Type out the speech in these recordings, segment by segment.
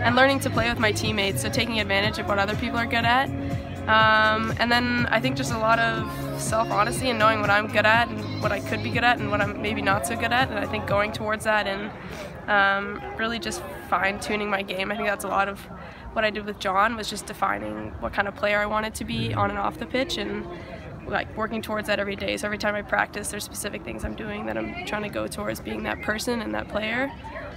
and learning to play with my teammates, so taking advantage of what other people are good at. And then I think just a lot of self-honesty and knowing what I'm good at and what I could be good at and what I'm maybe not so good at, and I think going towards that and really just fine-tuning my game. I think that's a lot of what I did with John, was just defining what kind of player I wanted to be on and off the pitch, and like working towards that every day. So every time I practice, there's specific things I'm doing that I'm trying to go towards being that person and that player.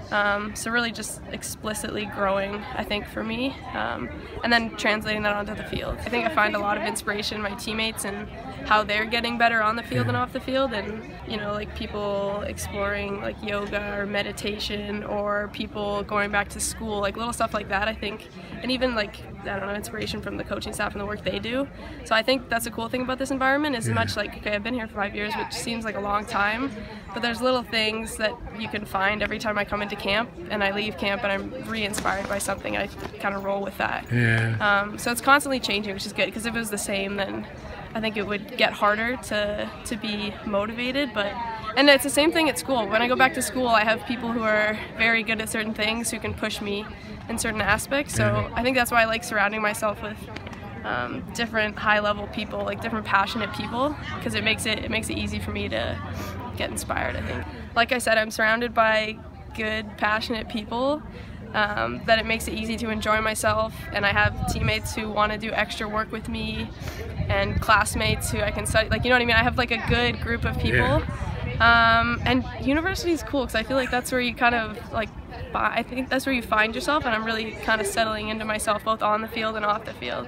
So really just explicitly growing, I think, for me, and then translating that onto the field. I think I find a lot of inspiration in my teammates and how they're getting better on the field and off the field, and like people exploring like yoga or meditation, or people going back to school, like little stuff like that, I think, and even like, I don't know, inspiration from the coaching staff and the work they do. So I think that's a cool thing about this environment, is much like, okay, I've been here for 5 years, which seems like a long time, but there's little things that you can find every time I come into camp, and I leave camp and I'm re-inspired by something. I kind of roll with that. So it's constantly changing, which is good, because if it was the same, then I think it would get harder to be motivated. And it's the same thing at school. When I go back to school, I have people who are very good at certain things who can push me in certain aspects. So I think that's why I like surrounding myself with different high-level people, like different passionate people, because it makes it easy for me to get inspired, I think. Like I said, I'm surrounded by good, passionate people, that it makes it easy to enjoy myself, and I have teammates who want to do extra work with me, and classmates who I can study, like, you know what I mean? I have like a good group of people. And university is cool, because I feel like that's where you kind of like, I think that's where you find yourself, and I'm really kind of settling into myself both on the field and off the field.